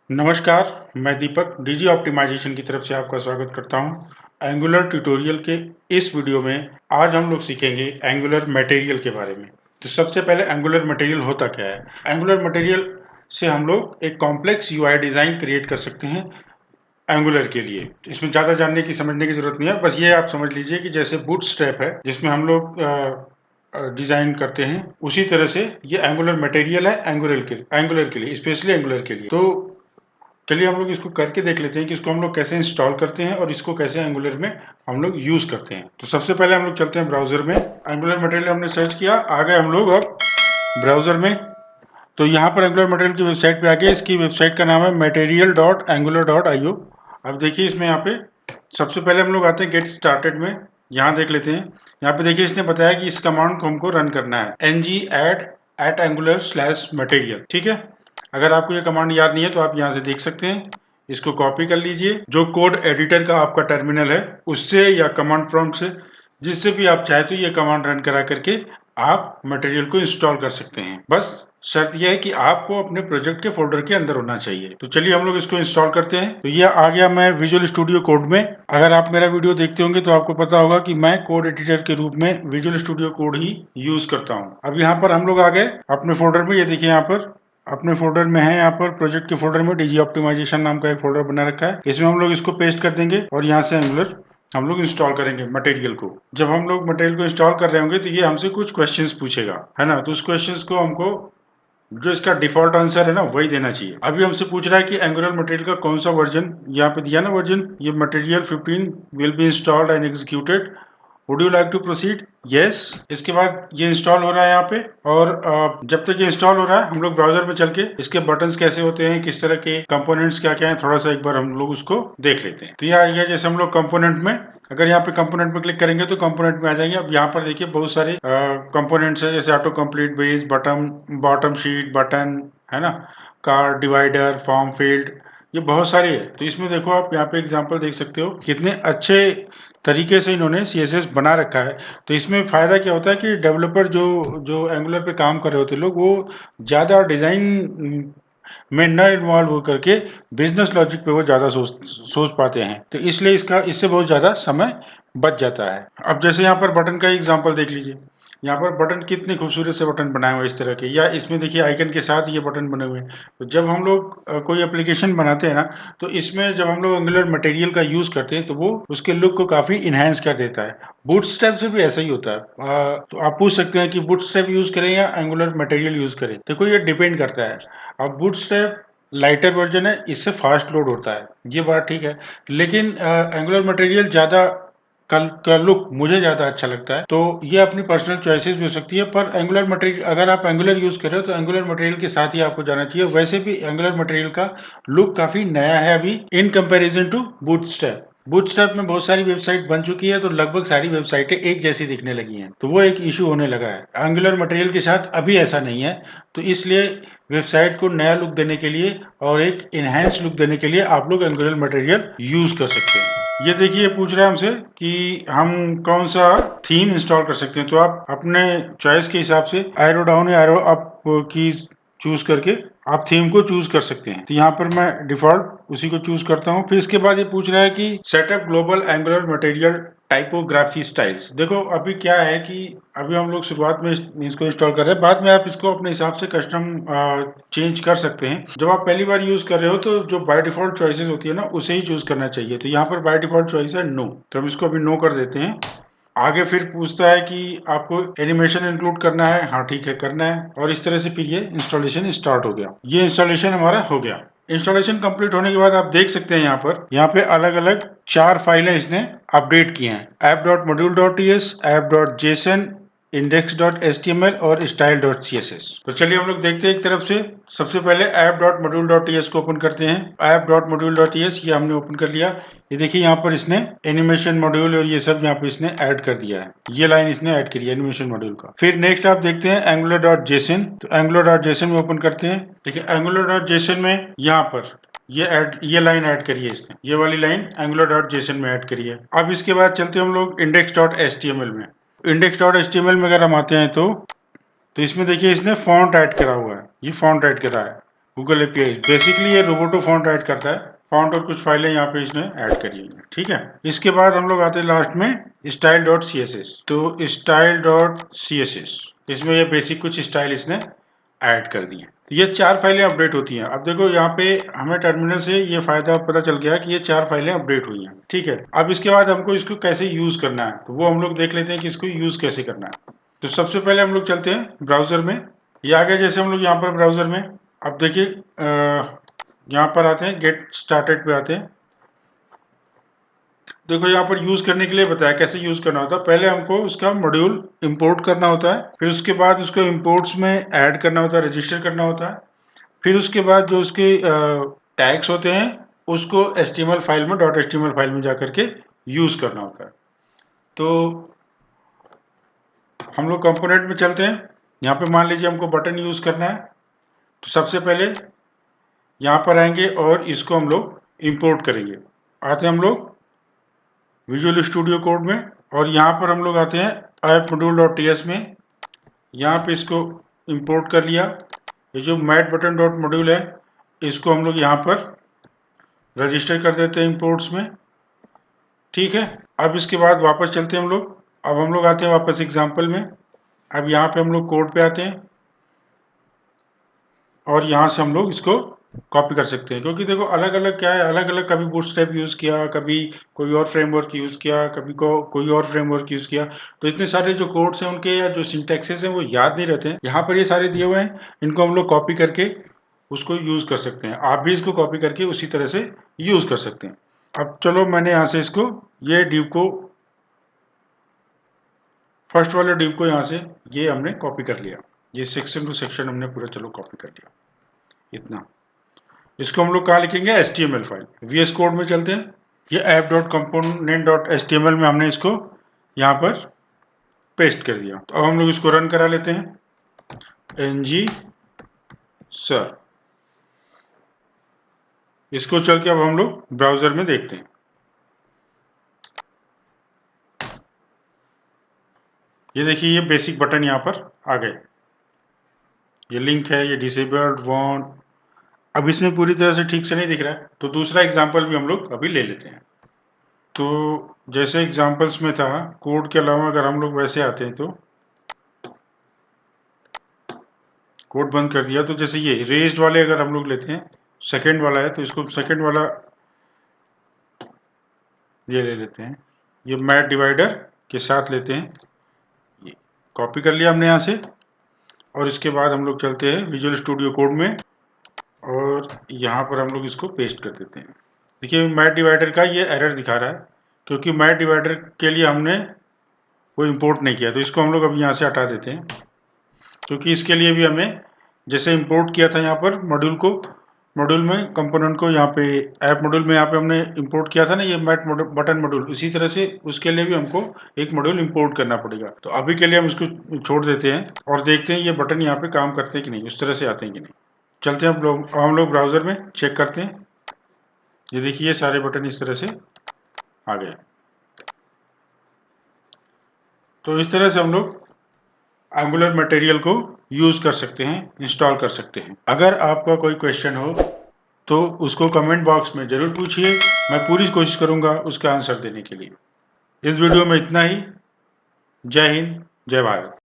नमस्कार, मैं दीपक DG optimisation की तरफ से आपका स्वागत करता हूं। एंगुलर ट्यूटोरियल के इस वीडियो में आज हम लोग सीखेंगे एंगुलर मटेरियल के बारे में। तो सबसे पहले एंगुलर मटेरियल होता क्या है? एंगुलर मटेरियल से हम लोग एक कॉम्प्लेक्स यूआई डिज़ाइन क्रिएट कर सकते हैं एंगुलर के लिए। इसमें ज़्यादा जानने की समझने की ज़रूरत नहीं है, बस ये आप समझ लीजिए कि जैसे बूटस्ट्रैप है जिसमें हम लोग डिज़ाइन करते हैं, उसी तरह से ये एंगुलर मटेरियल है एंगुलर के लिए, स्पेशली एंगुलर के लिए। तो चलिए हम लोग इसको करके देख लेते हैं कि इसको हम लोग कैसे इंस्टॉल करते हैं और इसको कैसे एंगुलर में हम लोग यूज़ करते हैं। तो सबसे पहले हम लोग चलते हैं ब्राउज़र में। एंगुलर मटेरियल हमने सर्च किया, आ गए हम लोग अब ब्राउज़र में। तो यहाँ पर एंगुलर मटेरियल की वेबसाइट पे आके इसकी वेबसाइट का नाम है material.angular.io। अब देखिए इसमें यहाँ पे सबसे पहले हम लोग आते हैं गेट स्टार्टेड में। यहाँ देख लेते हैं। यहाँ पे देखिए इसने बताया कि इस कमांड को हमको रन करना है ng_add@angular/material। ठीक है, अगर आपको ये कमांड याद नहीं है तो आप यहाँ से देख सकते हैं। इसको कॉपी कर लीजिए, जो कोड एडिटर का आपका टर्मिनल है उससे या कमांड प्रॉम्प्ट से, जिससे भी आप चाहे तो ये कमांड रन करा करके आप मटेरियल को इंस्टॉल कर सकते हैं। बस शर्त यह है कि आपको अपने प्रोजेक्ट के फोल्डर के अंदर होना चाहिए। तो चलिए हम लोग इसको इंस्टॉल करते हैं। तो ये आ गया मैं विजुअल स्टूडियो कोड में। अगर आप मेरा वीडियो देखते होंगे तो आपको पता होगा कि मैं कोड एडिटर के रूप में विजुअल स्टूडियो कोड ही यूज करता हूँ। अब यहाँ पर हम लोग आ गए अपने फोल्डर में। ये देखिए यहाँ पर अपने फोल्डर में है, यहाँ पर प्रोजेक्ट के फोल्डर में डीजी ऑप्टिमाइजेशन नाम का एक फोल्डर बना रखा है। इसमें हम लोग इसको पेस्ट कर देंगे और यहाँ से एंगुलर हम लोग इंस्टॉल करेंगे मटेरियल को। जब हम लोग मटेरियल को इंस्टॉल कर रहे होंगे तो ये हमसे कुछ क्वेश्चंस पूछेगा, है ना। तो उस क्वेश्चंस को हमको जो इसका डिफॉल्ट आंसर है ना वही देना चाहिए। अभी हमसे पूछ रहा है कि एंगुलर मटेरियल का कौन सा वर्जन, यहाँ पे दिया ना वर्जन, ये material 15 will be installed and executed, would you like to proceed? Yes. इसके बाद ये इंस्टॉल हो रहा है यहाँ पे। और जब तक ये इंस्टॉल हो रहा है हम लोग ब्राउजर में चल के इसके बटन्स कैसे होते हैं, किस तरह के कंपोनेंट्स क्या क्या है, थोड़ा सा एक बार हम लोग उसको देख लेते हैं। तो ये आ गया जैसे हम लोग कंपोनेंट में, अगर यहाँ पे कंपोनेंट में क्लिक करेंगे तो कंपोनेंट में आ जाएंगे। अब यहाँ पर देखिए बहुत सारे कंपोनेंट्स है, जैसे auto complete base, bottom sheet button, है ना, कार्ड डिवाइडर, फॉर्म फील्ड, ये बहुत सारे है। तो इसमें देखो आप यहाँ पे एग्जांपल देख सकते हो कितने अच्छे तरीके से इन्होंने सीएसएस बना रखा है। तो इसमें फायदा क्या होता है कि डेवलपर जो जो एंगुलर पे काम कर रहे होते लोग, वो ज़्यादा डिज़ाइन में न इन्वॉल्व होकर के बिजनेस लॉजिक पे वो ज़्यादा सोच पाते हैं। तो इसलिए इससे बहुत ज़्यादा समय बच जाता है। अब जैसे यहाँ पर बटन का एग्जांपल देख लीजिए, यहाँ पर बटन कितने खूबसूरत से बटन बनाए हुए इस तरह के, या इसमें देखिए आइकन के साथ ये बटन बने हुए हैं। तो जब हम लोग कोई एप्लीकेशन बनाते हैं ना, तो इसमें जब हम लोग एंगुलर मटेरियल का यूज करते हैं तो वो उसके लुक को काफी इनहेंस कर देता है। बूटस्ट्रैप से भी ऐसा ही होता है। तो आप पूछ सकते हैं कि बूटस्ट्रैप यूज करें या एंगुलर मटेरियल यूज करें। देखो ये डिपेंड करता है। अब बूटस्ट्रैप लाइटर वर्जन है, इससे फास्ट लोड होता है, ये बात ठीक है। लेकिन एंगुलर मटेरियल ज्यादा का लुक मुझे ज़्यादा अच्छा लगता है। तो ये अपनी पर्सनल चॉइसेस भी हो सकती है, पर एंगुलर मटेरियल अगर आप एंगुलर यूज़ कर रहे हो तो एंगुलर मटेरियल के साथ ही आपको जाना चाहिए। वैसे भी एंगुलर मटेरियल का लुक काफ़ी नया है अभी in comparison to Bootstrap. Bootstrap में बहुत सारी वेबसाइट बन चुकी है, तो लगभग सारी वेबसाइटें एक जैसी दिखने लगी हैं, तो वो एक इशू होने लगा है। एंगुलर मटेरियल के साथ अभी ऐसा नहीं है, तो इसलिए वेबसाइट को नया लुक देने के लिए और एक इनहेंस लुक देने के लिए आप लोग एंगुलर मटेरियल यूज़ कर सकते हैं। ये देखिए पूछ रहा है हमसे कि हम कौन सा थीम इंस्टॉल कर सकते हैं। तो आप अपने चॉइस के हिसाब से एरो डाउन या एरो अप की चूज करके आप थीम को चूज कर सकते हैं। तो यहाँ पर मैं डिफॉल्ट उसी को चूज करता हूँ। फिर इसके बाद ये पूछ रहा है कि setup global angular material typography styles. देखो अभी क्या है कि अभी हम लोग शुरुआत में इसको इंस्टॉल कर रहे हैं, बाद में आप इसको अपने हिसाब से कस्टम चेंज कर सकते हैं। जब आप पहली बार यूज कर रहे हो तो जो बाय डिफॉल्ट चॉइसेस होती है ना उसे ही चूज करना चाहिए। तो यहाँ पर बाय डिफॉल्ट चॉइस है नो, तो हम इसको अभी नो कर देते हैं। आगे फिर पूछता है कि आपको एनिमेशन इंक्लूड करना है, हाँ ठीक है करना है। और इस तरह से फिर ये इंस्टॉलेशन स्टार्ट हो गया। ये इंस्टॉलेशन हमारा हो गया। इंस्टॉलेशन कंप्लीट होने के बाद आप देख सकते हैं यहाँ पे अलग अलग 4 फाइलें इसने अपडेट की हैं, app.module.ts, app.json, index.html और style.css। तो चलिए हम लोग देखते हैं एक तरफ से। सबसे पहले app.module.ts को ओपन करते हैं। app.module.ts ये हमने ओपन कर लिया। ये देखिए यहाँ पर इसने एनिमेशन मॉड्यूल और ये सब यहाँ पे इसने ऐड कर दिया है। ये लाइन इसने ऐड करी है एनिमेशन मॉड्यूल का। फिर नेक्स्ट आप देखते हैं angular.json। तो angular.json में ओपन करते हैं। देखिए angular.json में यहाँ पर ये लाइन ऐड करी है इसने, ये वाली लाइन angular.json में ऐड करी है। अब इसके बाद चलते हैं हम लोग index.html में। index.html में अगर हम आते हैं तो इसमें देखिए इसने फॉन्ट ऐड करा हुआ है, ये फॉन्ट ऐड करा है। गूगल एपीआई बेसिकली ये रोबोटो फॉन्ट ऐड करता है। फॉन्ट और कुछ फाइलें यहाँ पे इसने ऐड करी हुई हैं, ठीक है। इसके बाद हम लोग आते हैं लास्ट में style.css। तो style.css इसमें ये बेसिक कुछ स्टाइल इसने ऐड कर दिए। ये 4 फाइलें अपडेट होती हैं। अब देखो यहाँ पे हमें टर्मिनल से ये फायदा पता चल गया कि ये 4 फाइलें अपडेट हुई हैं, ठीक है। अब इसके बाद हमको इसको कैसे यूज करना है, तो वो हम लोग देख लेते हैं कि इसको यूज कैसे करना है। तो सबसे पहले हम लोग चलते हैं ब्राउजर में। ये आ गया जैसे हम लोग यहाँ पर ब्राउजर में। अब देखिए यहाँ पर आते हैं, गेट स्टार्टेड पे आते हैं। देखो यहाँ पर यूज करने के लिए बताया कैसे यूज करना होता है। पहले हमको उसका मॉड्यूल इंपोर्ट करना होता है, फिर उसके बाद उसको इंपोर्ट्स में ऐड करना होता है, रजिस्टर करना होता है। फिर उसके बाद जो उसके टैग्स होते हैं उसको HTML फाइल में .html फाइल में जाकर के यूज करना होता है। तो हम लोग कंपोनेंट में चलते हैं। यहाँ पे मान लीजिए हमको बटन यूज करना है, तो सबसे पहले यहाँ पर आएंगे और इसको हम लोग इंपोर्ट करेंगे। आते हैं हम लोग विजुअल स्टूडियो कोड में और यहाँ पर हम लोग आते हैं appmodule.ts में। यहाँ पे इसको इंपोर्ट कर लिया। ये जो मैट बटन डॉट मॉड्यूल है इसको हम लोग यहाँ पर रजिस्टर कर देते हैं इंपोर्ट्स में, ठीक है। अब इसके बाद वापस चलते हैं हम लोग। अब हम लोग आते हैं वापस एग्जाम्पल में। अब यहाँ पे हम लोग कोड पे आते हैं और यहाँ से हम लोग इसको कॉपी कर सकते हैं, क्योंकि देखो अलग अलग क्या है, अलग अलग कभी बूटस्ट्रैप यूज़ किया, कभी कोई और फ्रेमवर्क यूज़ किया, कभी कोई और फ्रेमवर्क यूज़ किया, तो इतने सारे जो कोड्स हैं उनके या जो सिंटैक्सेस हैं वो याद नहीं रहते हैं। यहाँ पर ये सारे दिए हुए हैं, इनको हम लोग कॉपी करके उसको यूज़ कर सकते हैं। आप भी इसको कॉपी करके उसी तरह से यूज़ कर सकते हैं। अब चलो मैंने यहाँ से इसको ये डिव को, फर्स्ट वाले डिव को यहाँ से ये हमने कॉपी कर लिया। ये सेक्शन टू सेक्शन हमने पूरा चलो कॉपी कर लिया इतना। इसको हम लोग कहाँ लिखेंगे, HTML फाइल। VS कोड में चलते हैं। ये app.component.html में हमने इसको यहाँ पर पेस्ट कर दिया। तो अब हम लोग इसको रन करा लेते हैं। ng sir, इसको चल के अब हम लोग ब्राउजर में देखते हैं। ये देखिए ये बेसिक बटन यहाँ पर आ गए। ये लिंक है, ये डिसेबल्ड वॉन्ट। अब इसमें पूरी तरह से ठीक से नहीं दिख रहा है, तो दूसरा एग्जाम्पल भी हम लोग अभी ले लेते हैं। तो जैसे एग्जाम्पल्स में था कोड के अलावा अगर हम लोग वैसे आते हैं तो कोड बंद कर दिया। तो जैसे ये रेज्ड वाले अगर हम लोग लेते हैं, सेकंड वाला है तो इसको सेकंड वाला ये ले लेते हैं। ये मैट डिवाइडर के साथ लेते हैं, ये कॉपी कर लिया हमने यहाँ से। और इसके बाद हम लोग चलते हैं विजुअल स्टूडियो कोड में और यहाँ पर हम लोग इसको पेस्ट कर देते हैं। देखिए मैट डिवाइडर का ये एरर दिखा रहा है, क्योंकि मैट डिवाइडर के लिए हमने कोई इंपोर्ट नहीं किया। तो इसको हम लोग अब यहाँ से हटा देते हैं, क्योंकि इसके लिए भी हमें जैसे इंपोर्ट किया था यहाँ पर मॉड्यूल को, मॉड्यूल में कंपोनेंट को यहाँ पे ऐप मॉड्यूल में यहाँ पे हमने इंपोर्ट किया था ना ये मैट बटन मॉड्यूल, उसी तरह से उसके लिए भी हमको एक मॉड्यूल इंपोर्ट करना पड़ेगा। तो अभी के लिए हम इसको छोड़ देते हैं और देखते हैं ये बटन यहाँ पे काम करते हैं कि नहीं, उस तरह से आते हैं कि नहीं। चलते हैं हम लोग ब्राउजर में चेक करते हैं। ये देखिए ये सारे बटन इस तरह से आ गए। तो इस तरह से हम लोग एंगुलर मटेरियल को यूज कर सकते हैं, इंस्टॉल कर सकते हैं। अगर आपका कोई क्वेश्चन हो तो उसको कमेंट बॉक्स में जरूर पूछिए, मैं पूरी कोशिश करूंगा उसका आंसर देने के लिए। इस वीडियो में इतना ही। जय हिंद, जय भारत।